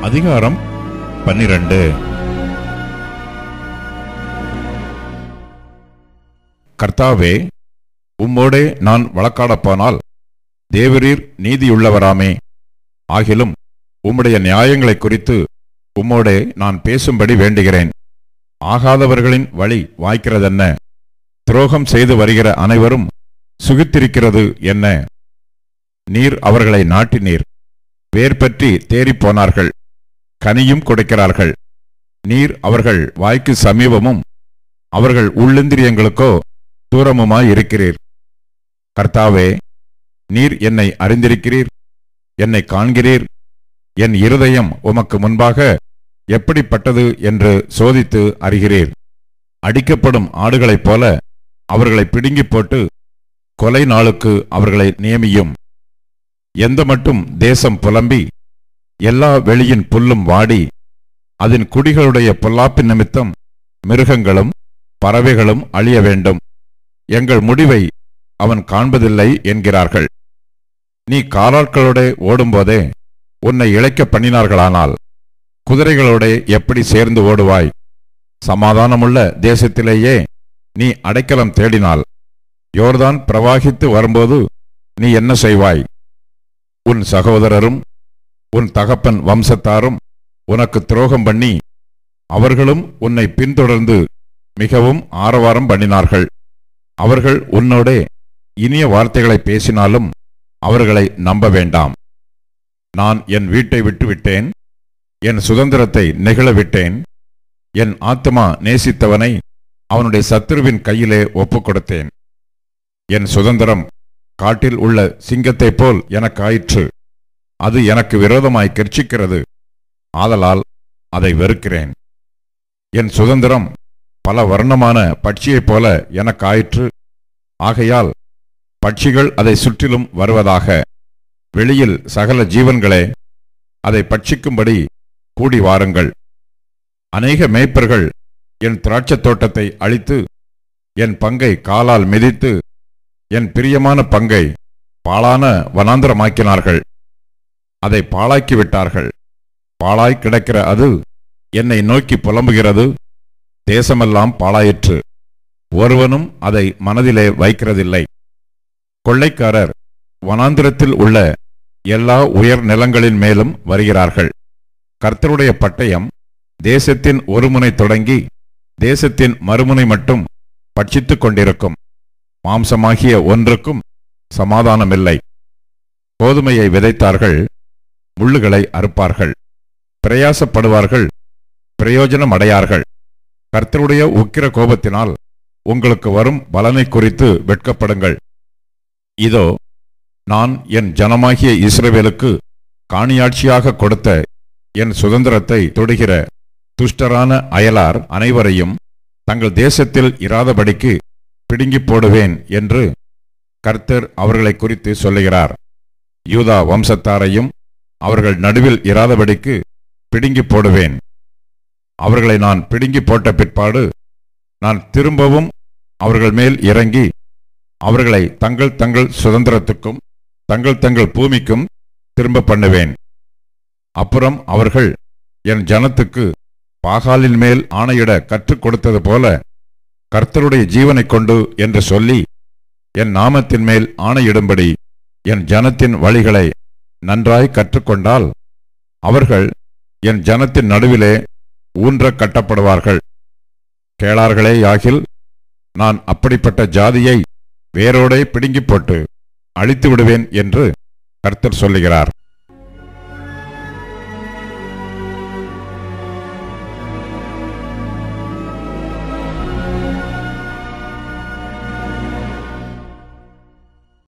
அதிகாரம் 12. கர்த்தாவே, உம்மோடே நான் வழக்காடப்போனால் தேவரீர் நீதியுள்ளவராமே. ஆகிலும் உம்முடைய நியாயங்களை குறித்து உம்மோடே நான் பேசும்படி வேண்டுகிறேன். ஆகாதவர்களின் வழி வாய்க்கிறதென்ன? துரோகம் செய்து வருகிற அனைவரும் சுகித்திருக்கிறது என்ன? நீர் அவர்களை நாட்டினீர், வேர் பற்றி தேறிப்போனார்கள், கனியும் கொடுக்கிறார்கள். நீர் அவர்கள் வாய்க்கு சமீபமும் அவர்கள் உள்ளிந்திரியங்களுக்கோ தூரமுமாயிருக்கிறீர். கர்த்தாவே, நீர் என்னை அறிந்திருக்கிறீர், என்னை காண்கிறீர். என் இருதயம் உமக்கு முன்பாக எப்படிப்பட்டது என்று சோதித்து அறிகிறீர். அடிக்கப்படும் ஆடுகளைப் போல அவர்களை பிடுங்கி போட்டு கொலை நாளுக்கு அவர்களை நியமியும். எந்த மட்டும் தேசம் புலம்பி எல்லா வெளியின் புல்லும் வாடி அதன் குடிகளுடைய பொல்லாப்பின் நிமித்தம் மிருகங்களும் பறவைகளும் அழிய வேண்டும், எங்கள் முடிவை அவன் காண்பதில்லை என்கிறார்கள். நீ காலாட்களோட ஓடும்போதே உன்னை இளைக்க பண்ணினார்களானால் குதிரைகளோட எப்படி சேர்ந்து ஓடுவாய்? சமாதானமுள்ள தேசத்திலேயே நீ அடைக்கலம் தேடினால் யோர்தான் பிரவாகித்து வரும்போது நீ என்ன செய்வாய்? உன் சகோதரரும் உன் தகப்பன் வம்சத்தாரும் உனக்கு துரோகம் பண்ணி அவர்களும் உன்னை பின்தொடர்ந்து மிகவும் ஆரவாரம் பண்ணினார்கள். அவர்கள் உன்னோடே இனிய வார்த்தைகளை பேசினாலும் அவர்களை நம்ப வேண்டாம். நான் என் வீட்டை விட்டுவிட்டேன், என் சுதந்திரத்தை நெகிழ விட்டேன். என் ஆத்துமா நேசித்தவனை அவனுடைய சத்துருவின் கையிலே ஒப்புக் கொடுத்தேன். என் சுதந்திரம் காட்டில் உள்ள சிங்கத்தைப் போல் எனக்காயிற்று. அது எனக்கு விரோதமாய் கெர்ச்சிக்கிறது, ஆதலால் அதை வெறுக்கிறேன். என் சுதந்திரம் பல வர்ணமான பட்சியைப் போல எனக்காயிற்று. ஆகையால் பட்சிகள் அதை சுற்றிலும் வருவதாக. வெளியில் சகல ஜீவன்களே, அதை பட்சிக்கும்படி கூடி வாருங்கள். அநேக மேய்ப்பர்கள் என் திராட்சத் தோட்டத்தை அழித்து என் பங்கை காலால் மிதித்து என் பிரியமான பங்கை பாழான வனாந்தரமாக்கினார்கள். அதை பாழாக்கிவிட்டார்கள். பாழாய் கிடக்கிற அது என்னை நோக்கி புலம்புகிறது. தேசமெல்லாம் பாழாயிற்று, ஒருவனும் அதை மனதிலே வைக்கிறதில்லை. கொள்ளைக்காரர் வனாந்திரத்தில் உள்ள எல்லா உயர் நிலங்களின் மேலும் வருகிறார்கள். கர்த்தருடைய பட்டயம் தேசத்தின் ஒரு முனை தொடங்கி தேசத்தின் மறுமுனை மட்டும் பட்சித்துக் கொண்டிருக்கும். மாம்சமாகிய ஒன்றுக்கும் சமாதானமில்லை. கோதுமையை விதைத்தார்கள், முள்ளுகளை அறுப்பார்கள். பிரயாசப்படுவார்கள், பிரயோஜனம் அடையார்கள். கர்த்தருடைய உக்கிர கோபத்தினால் உங்களுக்கு வரும் பலனை குறித்து வெட்கப்படுங்கள். இதோ, நான் என் ஜனமாகிய இஸ்ரவேலுக்கு காணியாட்சியாக கொடுத்த என் சுதந்திரத்தை தொடுகிற துஷ்டரான அயலார் அனைவரையும் தங்கள் தேசத்தில் இராதபடிக்கு பிடுங்கி போடுவேன் என்று கர்த்தர் அவர்களை குறித்து சொல்லுகிறார். யூதா வம்சத்தாரையும் அவர்கள் நடுவில் இராதபடிக்கு பிடுங்கி போடுவேன். அவர்களை நான் பிடுங்கி போட்ட பிற்பாடு நான் திரும்பவும் அவர்கள் மேல் இறங்கி அவர்களை தங்கள் தங்கள் சுதந்திரத்துக்கும் தங்கள் தங்கள் பூமிக்கும் திரும்ப பண்ணுவேன். அப்புறம் அவர்கள் என் ஜனத்துக்கு பாகாலின் மேல் ஆணையிட கற்றுக் கொடுத்தது போல கர்த்தருடைய ஜீவனை கொண்டு என்று சொல்லி என் நாமத்தின் மேல் ஆணையிடும்படி என் ஜனத்தின் வழிகளை நன்றாய் கற்றுக்கொண்டால் அவர்கள் என் ஜனத்தின் நடுவிலே ஊன்ற கட்டப்படுவார்கள். கேளார்களே யாகில் நான் அப்படிப்பட்ட ஜாதியை வேரோடே பிடுங்கி போட்டு அழித்து விடுவேன் என்று கர்த்தர் சொல்லுகிறார்.